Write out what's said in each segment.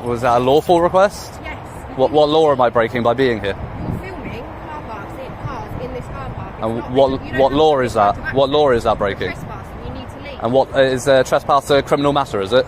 Was that a lawful request? Yes. What law am I breaking by being here? You're filming car parks in this car park. And what law is that? What law is that breaking? Trespassing, you need to leave. And what is trespass a criminal matter, is it?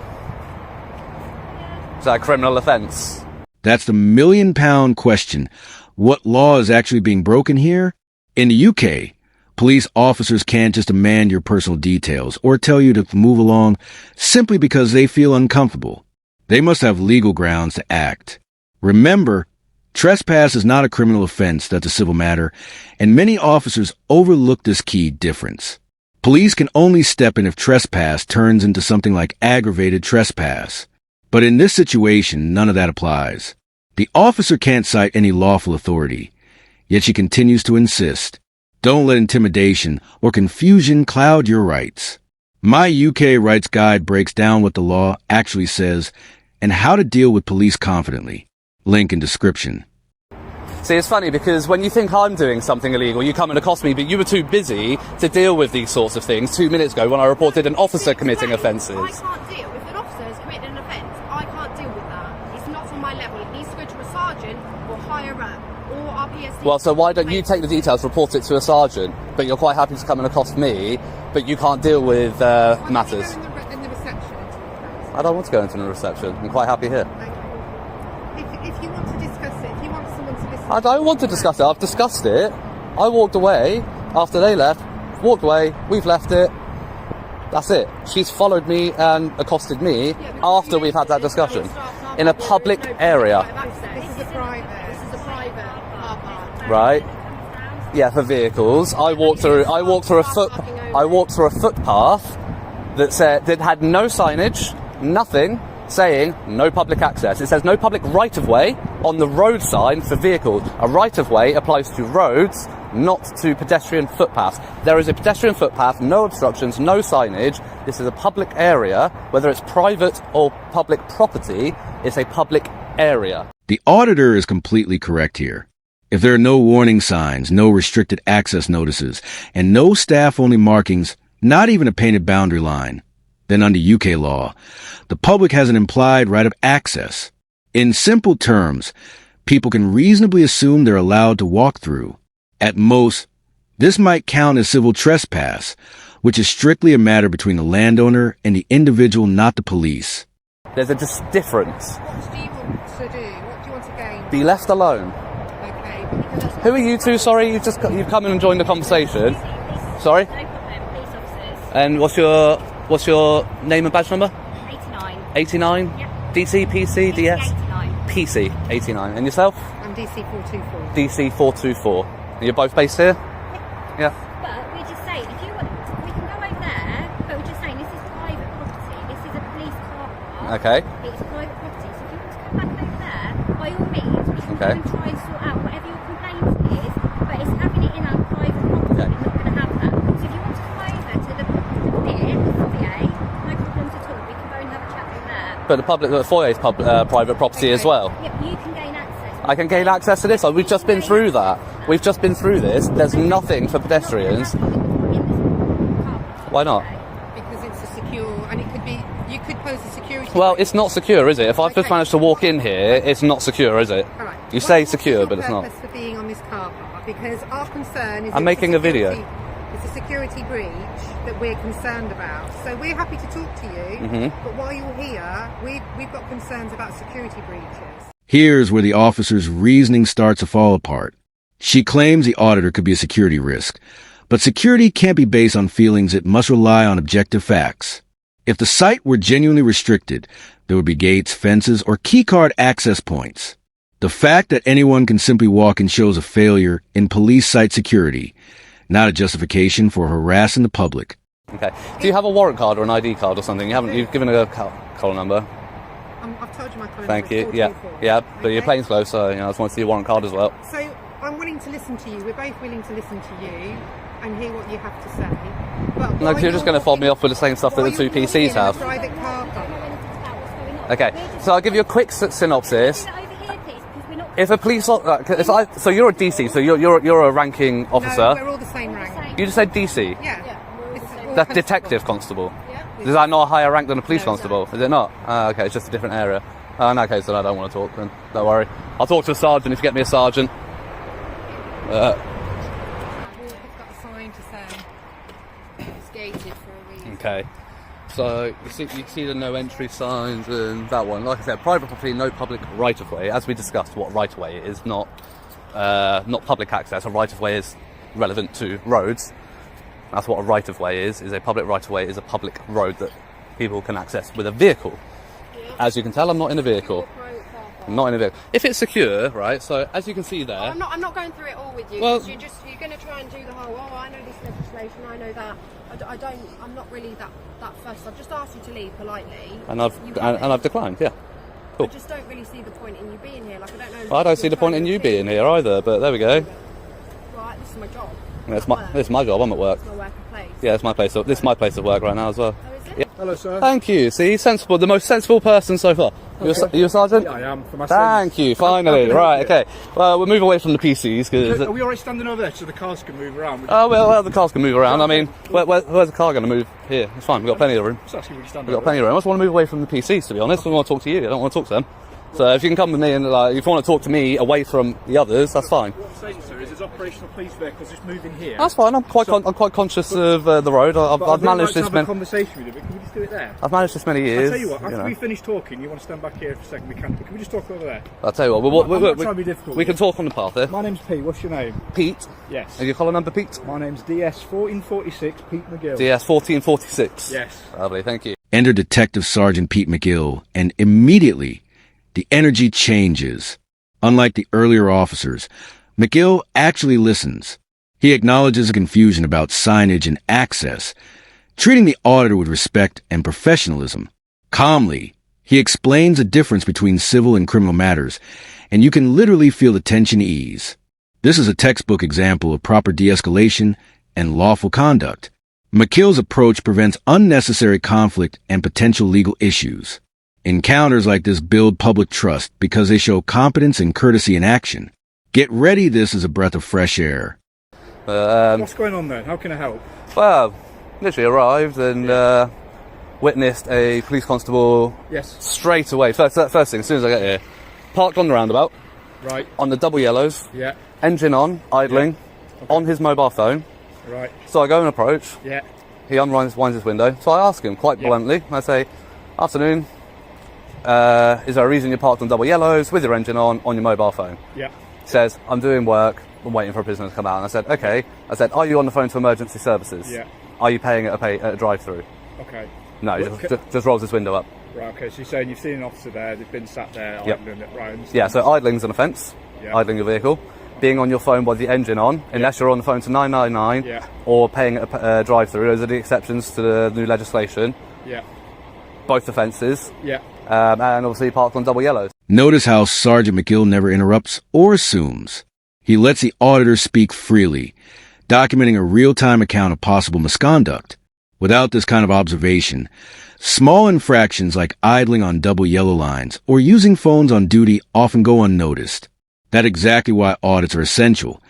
Is that a criminal offence? That's the million-pound question. What law is actually being broken here? In the UK, police officers can't just demand your personal details or tell you to move along simply because they feel uncomfortable. They must have legal grounds to act. Remember, trespass is not a criminal offense, that's a civil matter, and many officers overlook this key difference. Police can only step in if trespass turns into something like aggravated trespass. But in this situation, none of that applies. The officer can't cite any lawful authority, yet she continues to insist. Don't let intimidation or confusion cloud your rights. My UK Rights Guide breaks down what the law actually says and how to deal with police confidently. Link in description. See, it's funny because when you think I'm doing something illegal, you come and accost me, but you were too busy to deal with these sorts of things 2 minutes ago when I reported an officer committing offences. I can't deal. If an officer has committed an offence, I can't deal with that. It's not on my level. It needs to go to a sergeant or higher up or our PSD. Well, so why don't you take the details, report it to a sergeant, but you're quite happy to come and accost me, but you can't deal with matters? In the reception. I don't want to go into the reception. I'm quite happy here. If you want to discuss it, if you want someone to listen. I don't want to discuss it. I've discussed it. I walked away after they left. Walked away. We've left it. That's it. She's followed me and accosted me after we've had that discussion in a public area. This is a private car park. Right? Yeah, for vehicles. I walked through a footpath that had no signage, nothing, saying no public access. It says no public right-of-way on the road sign for vehicles. A right-of-way applies to roads, not to pedestrian footpaths. There is a pedestrian footpath, no obstructions, no signage. This is a public area. Whether it's private or public property, it's a public area. The auditor is completely correct here. If there are no warning signs, no restricted access notices, and no staff-only markings, not even a painted boundary line, then under UK law, the public has an implied right of access. In simple terms, people can reasonably assume they're allowed to walk through. At most, this might count as civil trespass, which is strictly a matter between the landowner and the individual, not the police. There's a difference. What do you want to do? What do you want to gain? Be left alone. Okay, but because that's Who are you two? Sorry, you've come in and joined the conversation. Sorry? No problem, police officers. And what's your name and badge number? 89. 89? Yep. DC, PC, DS? 89. PC, 89. And yourself? I'm DC 424. DC 424. And you're both based here? Yeah. But we're just saying, if you want, we can go over there, but we're just saying this is private property. This is a police car park. Okay. It's private property. So if you want to come back over there, by all means, we can Okay. go and try and sort out whatever your complaint is, but it's having it in our private property. Okay. We're not going to have that. So if you want to come over to the foyer, no problems at all. We can go and have a chat over there. But the foyer is private property as well. Yep, you can gain access. I can gain access to this. We've just been through that. We've just been through this. There's nothing for pedestrians. Why not? Because it's a secure, and it could be, you could pose a security. Well, it's not secure, is it? If I've just managed to walk in here, it's not secure, is it? All right. You say What's secure, your but it's not. purpose for being on this car park? Because our concern is I'm making a video. It's a security breach that we're concerned about. So we're happy to talk to you, but while you're here, we've got concerns about security breaches. Here's where the officer's reasoning starts to fall apart. She claims the auditor could be a security risk, but security can't be based on feelings. It must rely on objective facts. If the site were genuinely restricted, there would be gates, fences, or keycard access points. The fact that anyone can simply walk in shows a failure in police site security, not a justification for harassing the public. Okay. Do you have a warrant card or an ID card or something? You've given a call number. I've told you my call Thank number. you. Yeah. 424. Yeah. But Okay? your plane's closed, so I just want to see your warrant card as well. So I'm willing to listen to you. We're both willing to listen to you and hear what you have to say. But No, because you're just going to fob me off with the same stuff that the two PCs have. Private car park. Okay. So I'll give you a quick synopsis. Over here, please, because we're not. If a police, so you're a DC, so you're a ranking officer. No, we're all the same rank. You just said DC. Yeah. It's all That's constable. detective constable. Yeah. Is that not a higher rank than a police No, constable? Is it not? Okay, it's just a different area. In that case, then I don't want to talk. Then don't worry. I'll talk to a sergeant if you get me a sergeant. We've got a sign to say it's gated for a reason. Okay. So you see the no entry signs and that one. Like I said, private property, no public right of way. As we discussed, what right of way is not public access. A right of way is relevant to roads. That's what a right of way is. Is a public right of way is a public road that people can access with a vehicle. Yeah. As you can tell, I'm not in a vehicle. I'm not in a vehicle. If it's secure, right? So as you can see there. I'm not going through it all with you. Well, You're going to try and do the whole. Oh, I know this legislation. I know that. I'm not really that fussed. I've just asked you to leave politely. And I've declined. Yeah. Cool. I just don't really see the point in you being here. Like I don't know. Well, I don't see the point in you being here either. But there we go. Right, this is my job. This is my job. I'm at work. It's my working place. Yeah, it's my place. This is my place of work right now as well. Oh, is it? Yeah. Hello, sir. Thank you. See, sensible. The most sensible person so far. You a sergeant? Yeah, I am. For my Thank sins. you. Finally. Right. Okay. Well, we'll move away from the PCs because. Are we alright standing over there so the cars can move around? Oh well, the cars can move around. I mean, where's the car going to move? Here. It's fine. We've got plenty of room. It's actually really standing We've got plenty of room. I just want to move away from the PCs, to be honest. I want to talk to you. I don't want to talk to them. So if you can come with me and if you want to talk to me away from the others, that's fine. What I'm saying, sir, is there's operational police vehicles just moving here. That's fine. I'm quite conscious of the road. I've managed this have a conversation with you, but can we just do it there? I've managed this many years. I'll tell you what, after we finish talking, you want to stand back here for a second, we can. But can we just talk over there? I'll tell you what. I'm not trying to be difficult. We can talk on the path here. My name's Pete. What's your name? Pete. Yes. Are your collar number Pete? My name's DS1446, Pete McGill. DS1446. Yes. Lovely. Thank you. Enter Detective Sergeant Pete McGill, and immediately the energy changes. Unlike the earlier officers, McGill actually listens. He acknowledges the confusion about signage and access, treating the auditor with respect and professionalism. Calmly, he explains the difference between civil and criminal matters, and you can literally feel the tension ease. This is a textbook example of proper de-escalation and lawful conduct. McGill's approach prevents unnecessary conflict and potential legal issues. Encounters like this build public trust because they show competence and courtesy in action. Get ready, this is a breath of fresh air. What's going on then? How can I help? Well, literally arrived and witnessed a police constable straight away. First thing, as soon as I get here, parked on the roundabout, Right. on the double yellows, Yeah. engine on, idling, on his mobile phone. Right. So I go and approach. Yeah. He winds his window. So I ask him quite bluntly. I say, "Afternoon. Is there a reason you're parked on double yellows with your engine on your mobile phone?" Yeah. He says, "I'm doing work. I'm waiting for a prisoner to come out." And I said, "Okay." I said, "Are you on the phone to emergency services? Yeah. Are you paying at a drive-through?" Okay. No, he just rolls his window up. Right, okay, so you're saying you've seen an officer there, they've been sat there, Yep. idling it, right? Yeah, so idling's an offence. Yeah. Idling your vehicle. Being on your phone with the engine on, unless you're on the phone to 999, Yeah. or paying at a drive-through. Those are the exceptions to the new legislation. Yeah. Both offences. Yeah. And obviously parked on double yellows. Notice how Sergeant McGill never interrupts or assumes. He lets the auditor speak freely, documenting a real-time account of possible misconduct. Without this kind of observation, small infractions like idling on double yellow lines or using phones on duty often go unnoticed. That's exactly why audits are essential.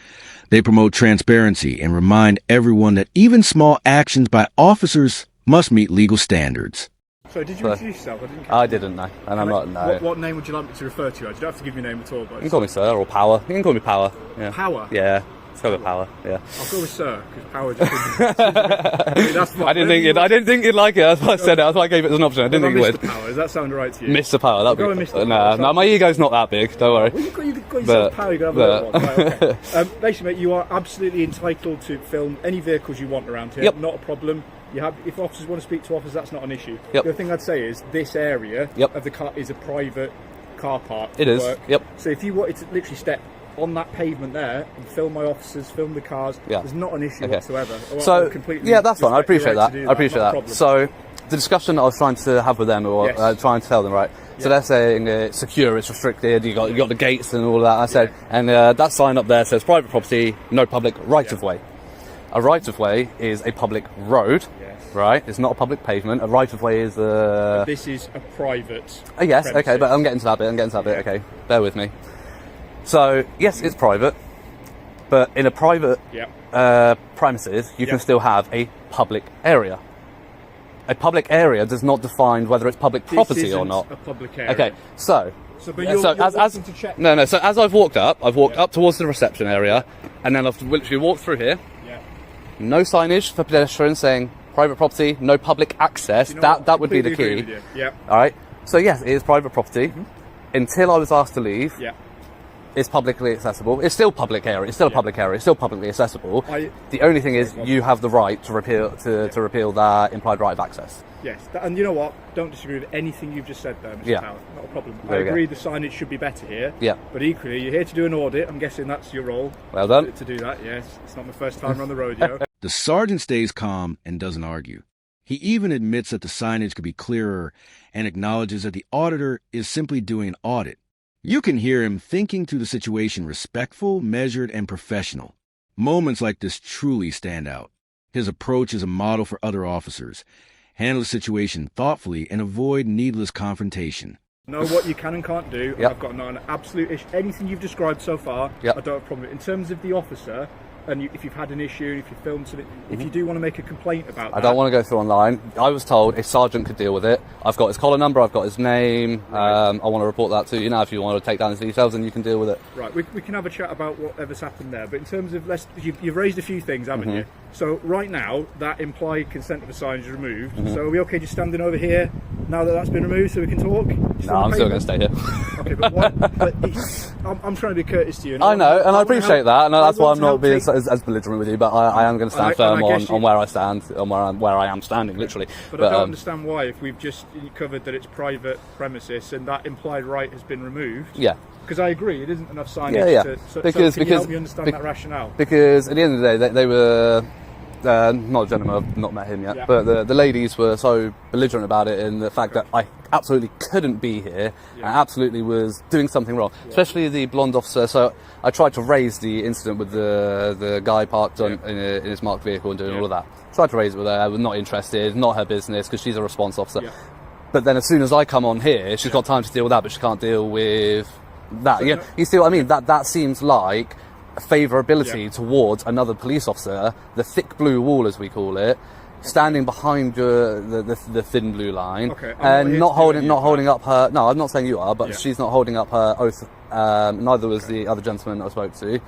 They promote transparency and remind everyone that even small actions by officers must meet legal standards. So did you introduce yourself? I didn't know, and I'm not. No. What name would you like me to refer to you as? You don't have to give me a name at all. But You can call me Sir or Power. You can call me Power. Yeah. Power? Yeah. Let's go with Power. Yeah. I'll go with Sir, because Power just I mean, that's I didn't think you'd like it. That's why I said it. That's why I gave it as an option. I didn't think you would. Mr. Power, does that sound right to you? Mr. Power. That'd Go be. with Mr. Nah, Power. my ego's not that big. Don't worry. Well, you've got yourself Power, you can have a little one. Right, okay. Basically, mate, you are absolutely entitled to film any vehicles you want around here. Yep. Not a problem. If officers want to speak to officers, that's not an issue. Yep. The other thing I'd say is this area Yep. of the car is a private car park. It is. Work. Yep. So if you wanted to literally step on that pavement there and film my officers, film the cars, Yeah. there's not an issue Okay. whatsoever. So completely that's fine. I respect your appreciate right that. to do I appreciate not a that. problem. So the discussion that I was trying to have with them, or Yes. trying to tell them, right? So they're saying it's secure, it's restricted. You got the gates and all of that. I said, and that sign up there says private property, no public right of way. A right of way is a public road. Yes. Right, it's not a public pavement. A right of way is a. This is a private. Yes, okay, premises. but I'm getting to that bit. Okay, bear with me. So yes, it's private, but in a private Yeah. premises, you can Yeah. still have a public area. a public area does not define whether it's public property or not. A public area. Okay, so but you're wanting to check. No. So as I've walked up towards the reception area, and then I've literally walked through here. Yeah. No signage for pedestrians saying private property, no public access. You know That would be the key. Yeah. All right. So yes, it is private property. Until I was asked to leave. Yeah. It's publicly accessible. It's still public area. It's still a public area. It's still publicly accessible. The only thing is, you have the right to repeal that implied right of access. Yes, and you know what? Don't disagree with anything you've just said there, Mr. Power. Not a problem. I agree the signage should be better here. Yeah. But equally, you're here to do an audit. I'm guessing that's your role. Well done. To do that, yes. It's not my first time on the rodeo. The sergeant stays calm and doesn't argue. He even admits that the signage could be clearer and acknowledges that the auditor is simply doing an audit. You can hear him thinking through the situation, respectful, measured, and professional. Moments like this truly stand out. His approach is a model for other officers. Handle the situation thoughtfully and avoid needless confrontation. Know what you can and can't do. Yep. I've got an absolute issue. Anything you've described so far, Yep. I don't have a problem with. In terms of the officer, and if you've had an issue, if you filmed something, if you do want to make a complaint about that. I don't want to go through online. I was told a sergeant could deal with it. I've got his collar number, I've got his name. Right. I want to report that to you now. If you want to take down his details, and you can deal with it. Right, we can have a chat about whatever's happened there. But in terms of, you've raised a few things, haven't you? So right now, that implied consent of the sign is removed. So are we okay just standing over here now that that's been removed so we can talk? No, I'm still going to stay here. Okay, but I'm trying to be courteous to you. I know, and I appreciate that, and that's why I'm not being as belligerent with you. But I am going to stand firm on where I stand, on where I am standing, literally. But I don't understand why, if we've just covered that it's private premises and that implied right has been removed. Yeah. Because I agree, it isn't enough signage. Because can you help me understand that rationale? Because at the end of the day, they were. Not a gentleman, I've not met him yet, but the ladies were so belligerent about it, in the fact that I absolutely couldn't be here and absolutely was doing something wrong, especially the blonde officer. So I tried to raise the incident with the guy parked in his marked vehicle and doing all of that. Tried to raise it with her, I was not interested, not her business, because she's a response officer. But then as soon as I come on here, she's got time to deal with that, but she can't deal with that. You see what I mean? That seems like favourability towards another police officer, the thick blue wall as we call it, standing behind the thin blue line, and not holding up her. No, I'm not saying you are, but she's not holding up her oath. Neither was the other gentleman I spoke to.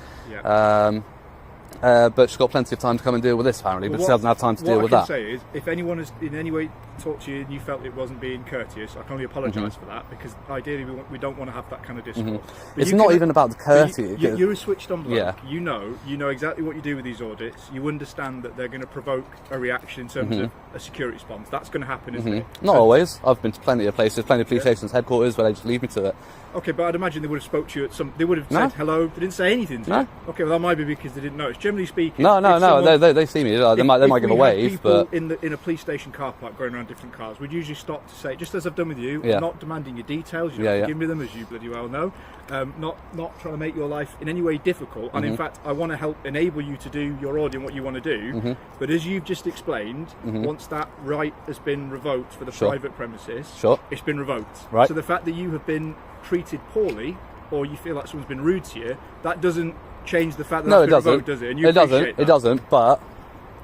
But she's got plenty of time to come and deal with this, apparently, but she doesn't have time to deal with that. What I can say is, if anyone has in any way talked to you and you felt it wasn't being courteous, I can only apologise for that, because ideally we don't want to have that kind of discourse. It's not even about the courtesy. You're a switched on bloke. You know exactly what you do with these audits. You understand that they're going to provoke a reaction in terms of a security response. That's going to happen, isn't it? Not always. I've been to plenty of places, plenty of police stations, headquarters, where they just leave me to it. Okay, but I'd imagine they would have spoke to you at some. They would have said hello. They didn't say anything to you. Okay, well that might be because they didn't notice. Generally speaking, they see me. They might give a wave. But in a police station car park going around different cars, we'd usually stop to say, just as I've done with you, I'm not demanding your details. You don't give me them, as you bloody well know. Not trying to make your life in any way difficult. And in fact, I want to help enable you to do your audit and what you want to do. But as you've just explained, once that right has been revoked for the private premises, it's been revoked. Right. So the fact that you have been treated poorly, or you feel like someone's been rude to you, that doesn't change the fact that it's been revoked, does it? And it doesn't. But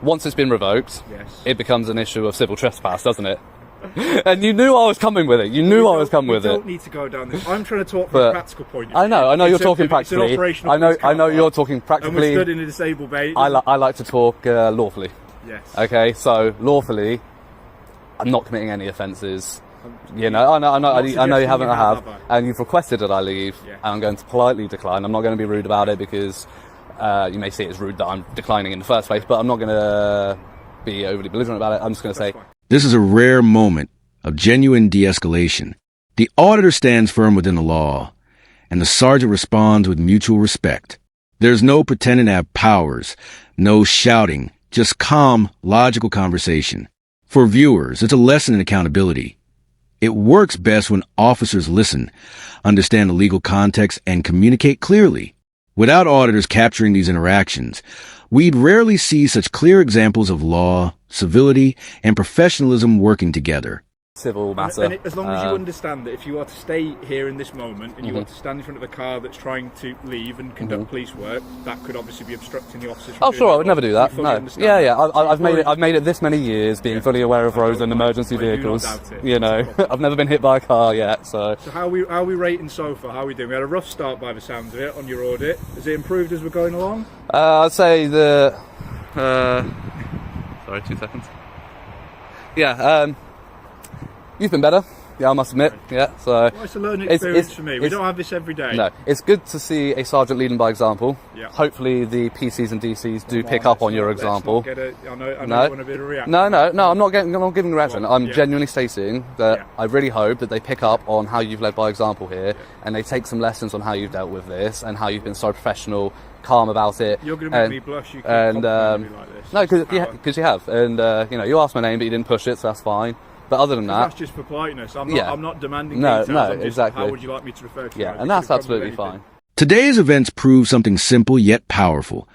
once it's been revoked, it becomes an issue of civil trespass, doesn't it? And you knew I was coming with it. You knew I was coming with it. We don't need to go down this. I'm trying to talk from a practical point of view. I know you're talking practically. I know you're talking practically. And we're stood in a disabled bay. I like to talk lawfully. Yes. Okay, so lawfully, I'm not committing any offences. You know, I know you haven't. I have, and you've requested that I leave, and I'm going to politely decline. I'm not going to be rude about it, because you may see it as rude that I'm declining in the first place, but I'm not going to be overly belligerent about it. I'm just going to say, this is a rare moment of genuine de-escalation. The auditor stands firm within the law, and the sergeant responds with mutual respect. There's no pretending to have powers, no shouting, just calm, logical conversation. For viewers, it's a lesson in accountability. It works best when officers listen, understand the legal context, and communicate clearly. Without auditors capturing these interactions, we'd rarely see such clear examples of law, civility, and professionalism working together. civil matter. And as long as you understand that if you are to stay here in this moment and you are to stand in front of a car that's trying to leave and conduct police work, that could obviously be obstructing the officers. Oh, sure, I would never do that. No. Yeah. I've made it this many years, being fully aware of roads and emergency vehicles. You know, I've never been hit by a car yet. So how are we rating so far? How are we doing? We had a rough start by the sounds of it on your audit. Has it improved as we're going along? I'd say sorry, 2 seconds. Yeah. You've been better, yeah, I must admit. Yeah, so well, it's a learning experience for me. We don't have this every day. No, it's good to see a sergeant leading by example. Yeah. Hopefully, the PCs and DCs do pick up on your example. I know you want a bit of a reaction. No, I'm not giving a reaction. I'm genuinely stating that I really hope that they pick up on how you've led by example here, and they take some lessons on how you've dealt with this and how you've been so professional, calm about it. You're going to make me blush. You can't compliment me like this. No, because you have, and you asked my name, but you didn't push it, so that's fine. But other than that, that's just for politeness. I'm not demanding details. Exactly. How would you like me to refer to you? Yeah, and that's absolutely fine. Today's events prove something simple yet powerful.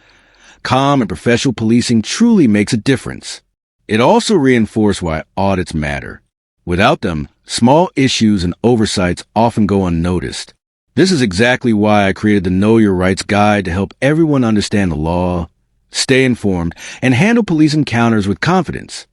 Calm and professional policing truly makes a difference. It also reinforced why audits matter. Without them, small issues and oversights often go unnoticed. This is exactly why I created the Know Your Rights Guide to help everyone understand the law, stay informed, and handle police encounters with confidence.